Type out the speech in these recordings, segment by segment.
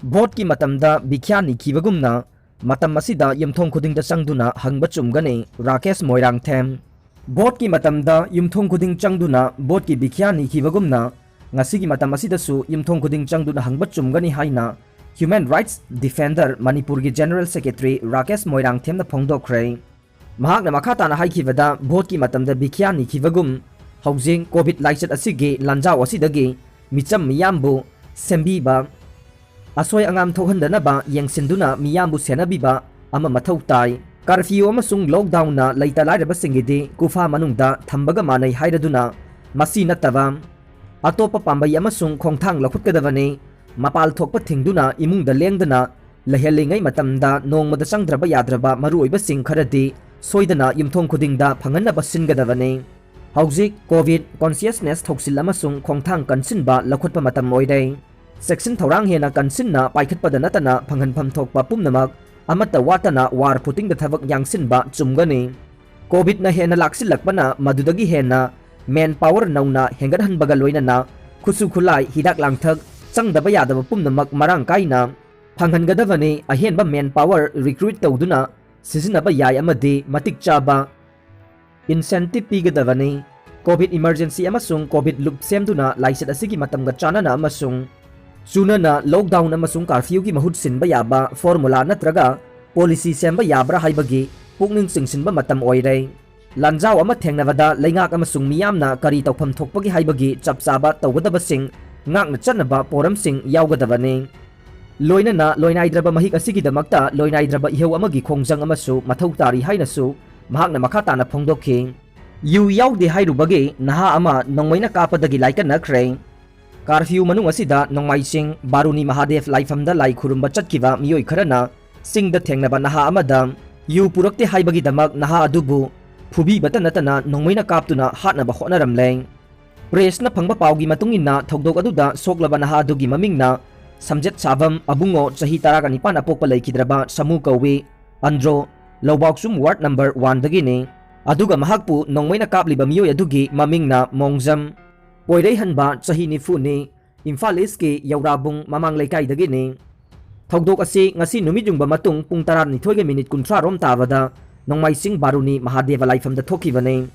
Vote ki matamda bikyani kibagumna matam asida yumthong khuding da changduna hangba chumgani Rakesh Moirangthem. Vote ki matamda yumthong khuding changduna vote ki bikyani kibagumna ngasigi matam asida su yumthong khuding changduna hangba chumgani haina Human Rights Defender Manipur ki General Secretary Rakesh Moirangthem na phongdokre. Mahakna makhatana haikibada vote ki matamda bikyani kibagum housing COVID laichat asigi lanjaw asidagi micham miyambu sembiba Asoy angam thohandanaba yengsinduna miyambu senabiba ama mathau tai curfew amasung lockdown na leitalaiba singidi kufa manungda thambaga manai hairaduna masi nataba atopa pambai amasung khongthang lakhutgadabani mapal thokpa thingduna imungda lengdana lahelingai matamda nongmada sangdraba yadraba maruoiba sing kharadi soidana yumthong khudingda phanganaba singadabani hauzik covid consciousness thoksil amasung khongthang kansinba lakhutpa matam oidai Section Thorang hena kansinna paikhatpada natana phanghanpham thokpa pumnamak amata watana war puting da thabak yangsinba chumgani COVID na hena laksilakpana madudagi hena manpower nauna hengathanbaga loinana khusu khulai hidak langthak changdaba yadaba pumnamak marang kaina phanghangadavani ahenba manpower recruit tawduna sizinaba yai amadi matik chaba incentive pigadavani COVID emergency amasung COVID loop semduna laisat asigi matamga chanana amasung Sunana lockdown amasung curfew ki mahut sinba yaba formula natraga policy semba yabra haibagi pukning singsinba matam oirai lanjaw ama thengnawada leingak amasung miyamna kari tawpham thokpagi haibagi chapchaba tawgadaba sing ngakna chanaba poram sing yawgadabani loinana loinaidraba mahik asigi damakta loinaidraba iheu amagi khongjang amasu mathau tari hainasu mahakna makhatana phongdokhi yu yawde hairubagi naha ama nongmaina kapadagi laikana khrei Curfew manung asida nongmaising Baruni Mahadev laifamda lai khurumba chatkiba miyoi kharana singda thengnaba naha amada yu purakte haibagi damak naha adubu phubi batanatana nongmaina kaptuna hatnaba hotnaramle press na phangba pawgi matungina thogdok aduda soklaba naha adugi mamingna samjet savam abungo chahi 19 apokpa laikhidraba samu kawi andro lowbaksum ward number 1 dagini aduga mahakpu nongmaina kapliba miyoi adugi mamingna mongjam Poirei hanba chahi nifuni Imphal East ki Yaurabung mamang laikai dagini Thogdok asi ngasi numijungba matung pung 12 minute kunthra rom tabada nongmaising Baruni Mahadeva laifamda thokibane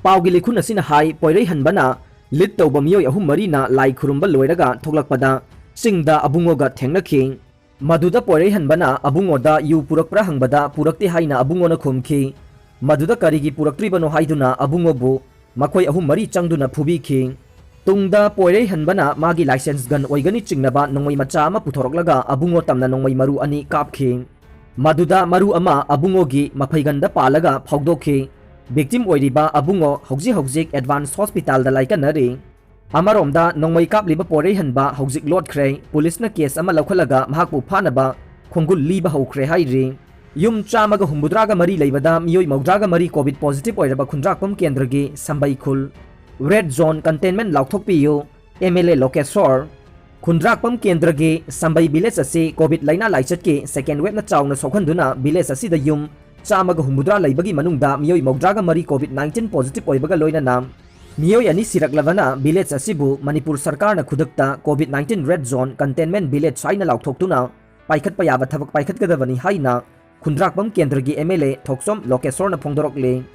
pawgi likhun asina hai poirei hanbana lit tawba miyoi ahum marina lai khurumba loiraga thoklakpada singda abungoga thengnakhi maduda poirei hanbana abungoda yu purakpra hangbada purakte haina abungona khumkhi maduda karigi puraktribano haiduna abungobu makoi ahum mari changduna phubikhi Tungda poirei hanbana magi license gun oigani chingnaba nongmai macha ama puthoroklaga abungo tamna nongmai maru ani kapkhi maduda maru ama abungogi mafaiganda palaga phawdokhi victim oiriba abungo hojik advanced hospital da laikanari amaromda nongmai kapliba poirei hanba hojik lotkhre police na case ama laukhalaga mahakpu phanaba khongul liba hokre hairi yum chamaga humbudraga mari leibada miyoi maudraga mari covid positive oiraba khundrakpam kendragi sambai khul Red Zone Containment Lauthokpiyu MLA Lokesor Khundrakpam Kendragi Sambai Village asi COVID laina laichatki second wave na chawna sokhanduna village asi da yum chamaga humudra laibagi manungda miyoi maudraga mari COVID-19 positive oibaga loinana miyoi ani siraklavana village asibu Manipur sarkar na khudakta COVID-19 Red Zone Containment Village haina lauthoktuna paikhatpa yaba thabak paikhatgadabani haina Khundrakpam Kendragi MLA Thoksom Lokesor na phongdorokle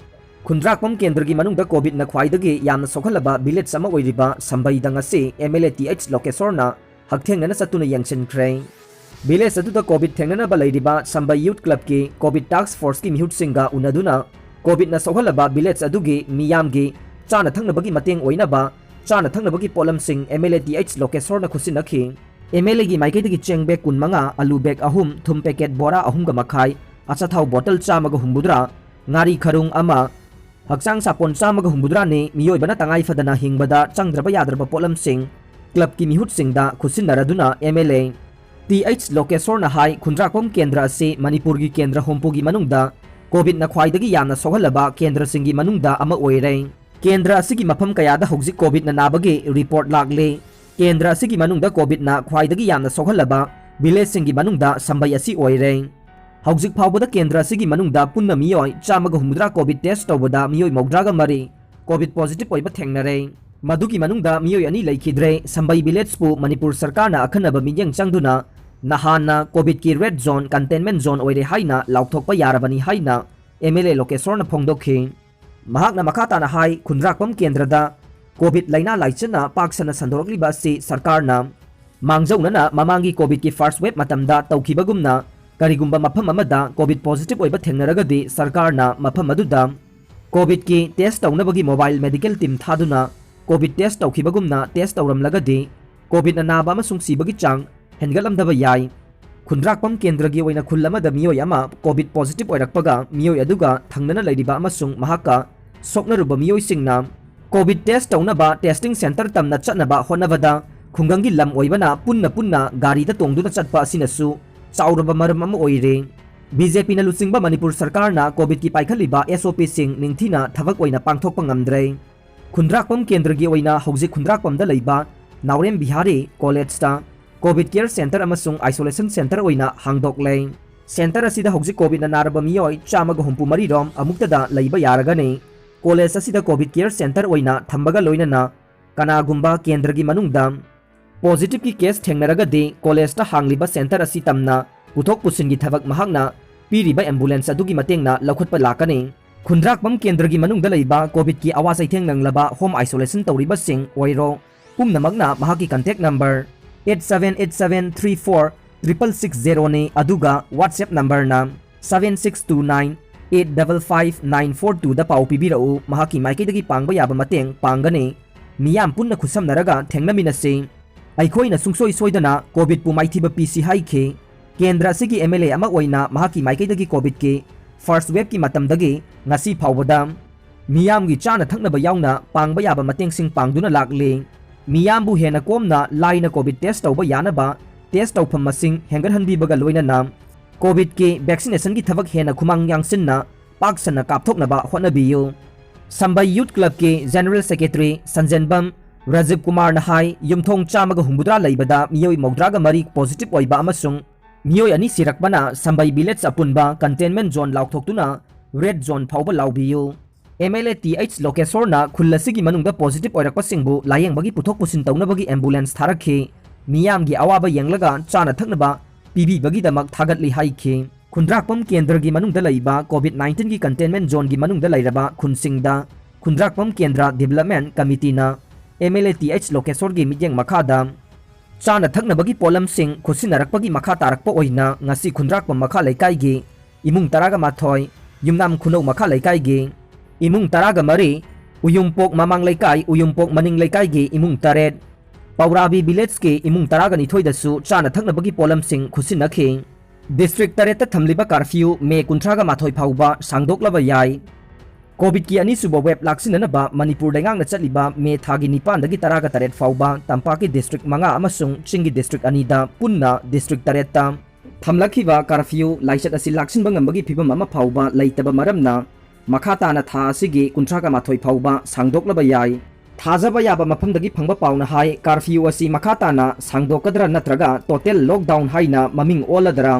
Khundrakpam Kendragi manungda COVID na khwaidagi yamna sokhalaba village sama oiriba Sambai dangasi MLA TH Lokesor na hakthengna satuna yangchenkhre village atuda COVID thengnana ba leiriba Sambai Youth Club ki COVID Task Force ki mihut singa unaduna COVID na sokhalaba village adugi miyamgi chana thangnabagi mateng oinaba chana thangnabagi polam sing MLA TH Lokesor na khusinakhi MLA gi maikaidagi chengbek kunmanga alu bag ahum thum packet bora ahum ga makhai achathau bottle chamaga humbudra ngari kharung ama Haksang sapon chamaga humbudra ni miyoi bana tangai fadana hingbada changdraba yadraba polam sing club ki mihut singda khusinnaraduna MLA TH Lokesor na hai Khundrakpam Kendra asi Manipur gi Kendra hompugi manungda COVID na khwaidagi yamna sokhalaba Kendra singi manungda ama oirei Kendra asigi mafam kayada hojik COVID na nabagi report lagle Kendra asigi manungda COVID na khwaidagi yamna sokhalaba village singi manungda Sambai asi oirei Hauzik phawbada Kendra asigi manungda punna miyoi chamaga humudra COVID test tawbada miyoi maudraga mari COVID positive oiba thengnare madugi manungda miyoi ani laikhidre Sambai village pu Manipur sarkar na akhanaba minyang changduna नहाना Covid की red zone containment zone ओइरे हाइना लाउथोकपा यारबनी हाइना MLA Lokeshwar फोंदोखी महाकना मखाताना हाई खुंद्राकपम केंद्रदा कोविड लाइना लाइचना पाकसना संदोरकलिबा से सरकारना मांगजौनना ममांगी कोविड की फर्स्ट वेव मतमदा तौखिबगुमना करिगुंबा मफम अमदा कोविड पॉजिटिव ओइबा थेंगनरगदि सरकारना मफम अदुदा कोविड की टेस्ट तौनबगी मोबाइल मेडिकल टीम थादुना कोविड टेस्ट तौखिबगुमना टेस्ट तौरमलगदि कोविड नाबा अमसुंग सिबगी चांग हेनगलमदबा याई खुंद्राकपम केंद्रगी ओइना खुल्लमदा मियोय अमा कोविड पॉजिटिव ओइरकपगा मियोय अदुगा थंगनना लैरिबा अमसुंग महाका सोकनरुबा मियोयसिंगना कोविड टेस्ट तौनबा टेस्टिंग सेंटर तमना चटनबा होनबदा खुंगंगी लम ओइबना पुन्ना पुन्ना गारीदा तोंगदुना चटपा असिनसु चाउरबा मरम अमा ओइरे बीजेपी ना लुचिंगबा मणिपुर सरकारना कोविड की पाइखलिबा एसओपी सिंग निंगथिना थबक ओइना पांगथोकपा ngamdre खुंद्राकपम केंद्रगी ओइना हौजिक खुंद्राकपमदा लैबा नावरेम बिहारी कॉलेजता कोविड केयर सेंटर अमसुंग आइसोलेशन सेंटर ओइना हांगदोकले सेंटर असिदा हौजिक कोविड नारबा मियोय चामगा हुंपु मरी रोम अमुक्तदा लैबा यारगने कॉलेज असिदा कोविड केयर सेंटर ओइना थंबगा लोइनना कनागुंबा केंद्रगी मनुंगदा पॉजिटिव की केस थेंगनरगदि कॉलेजता हांगलिबा सेंटर असि तमना पुथोक पुसिनगी थबक महाकना पीरिबा एम्बुलेंस अदुगी mateंगना लौखटपा लाकने खुंद्राकपम केंद्रगी मनुंगदा लैबा कोविड की आवाज आइथेंग नंगलबा होम आइसोलेशन तौरिबा सिंग ओइरो पुमनमगना महाकी कांटेक्ट नंबर 8787346660 ने अदुगा व्हाट्सएप नंबर ना 7629855942 दा पाउ पिबिरउ महाकी माइकेदगी पांगबा याबा mateंग पांगने मियाम पुन्ना खुसमनरगा थेंगनमिनसे अखोइना सुंगसोई सोइदना कोविड पु माइथिबा पीसी हाइखे केंद्र असिगी एमएलए अमा ओइना महाकी माइकेदगी कोविड के फर्स्ट वेव की मतमदगी ngasi फावबदा मियामगी चाना थकनबा यावना पांगबा याबा mateंगसिंग पांगदुना लागले मियामबु हेना कोमना लाइना कोविड टेस्ट तौबा यानबा टेस्ट तौफम मसिंग हेंगरहनबीबगा लोइनना कोविड के वैक्सीनेशन की थबक हेना खुमांग यांगसिनना पाकसना कापथोकनबा होनबियु संबई यूथ क्लब के जनरल सेक्रेटरी संजनबम राजीव कुमार नहाई युमथोंग चामगा हुंबुद्रा लैबदा मियोय मौद्रागा मरी पॉजिटिव ओइबा अमसुंग मियोय अनि सिरकबना संबई विलेज अपुनबा कंटेनमेंट जोन लाउथोक्तुना रेड जोन फाउबा लाउबियु एमएलए टीएच लोकेश्वरना खुल्लसिगी मनुंगदा पॉजिटिव ओइरकपसिंगबु लायेंगबगी पुथोक पुसिन तौनबगी एम्बुलेंस थारखे मियामगी अवाबा येंगलगा चाना थकनबा पीबीबगीदमक थागतली हाइखे खुंद्राकपम केंद्रगी मनुंगदा लैबा कोविड 19 की कंटेनमेंट जोन की मनुंगदा लैरबा खुनसिंगदा खुंद्राकपम केंद्र डेवलपमेंट कमिटीना एमएलए टीएच लोकेश्वर की मियेंग मखादा चाना थकनबगी पोलम सिंह खुसिनरकपगी मखा तारकपा ओइना ngasi खुंद्राकपम मखा लैकाइगे इमुंग तरागा माथोय युमनाम खुनौ मखा लैकाइगे इमुंग तरागा मरी उयुमपोक ममांग लैकाई उयुमपोक मनिंग लैकाइगे इमुंग तरेट पौराबी विलेज के इमुंग तरागा निथोइदसु चाना थकनबगी pollen Singh खुसिनखे district Taret थमलिबा curfew मे कुंथ्रागा माथोय फाउबा सांगदोकलबा याय कोविड की अनीसुब वेब लाक्सिननबा मणिपुर दैंगांगना चलिबा मे थागी निपानदगी तरागा तरेट फाउबा तंपाकी डिस्ट्रिक्ट मंगा अमसुंग चिंगी डिस्ट्रिक्ट अनीदा पुन्ना डिस्ट्रिक्ट तरेता थमलखिबा कर्फ्यू लाइचत असि लाक्सिनबा ngambagi phibam ama फाउबा लैतबा मरमना मखा ताना था असिगी कुंथ्रागा माथोय फाउबा सांगदोकलबा याय थाजबा याबा मफमदगी फंगबा पाउना हाय कर्फ्यू असि मखा ताना सांगदोकदरा नत्रगा टोटल लॉकडाउन हाइना ममिंग ओलदरा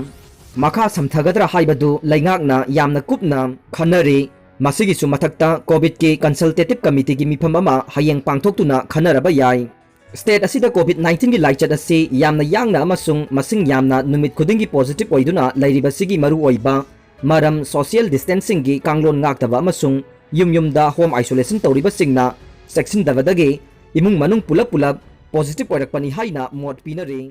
मखा समथगदरा हाइबदु लैंगाकना यामना कुपना खनरे मसिगिसु मथक्ता कोविड के कंसल्टेटिव कमिटी की मिफम अमा हयेंग पांगथोक्तुना खनरबा याय स्टेट असिदा कोविड 19 की लाइचत असि यामना यांगना अमसुंग मसिंग यामना नुमित खुदिंगी पॉजिटिव ओइदुना लैरिबसिगी मरु ओइबा मरम सोशल डिस्टेंसिंग की कांगलोन ngakतबा अमसुंग युमयुमदा home isolation तौरिबसिंगना section दबदगे इमुंग मनुंग pull-up pull-up positive ओइरकपनी हाइना मोट पिनरे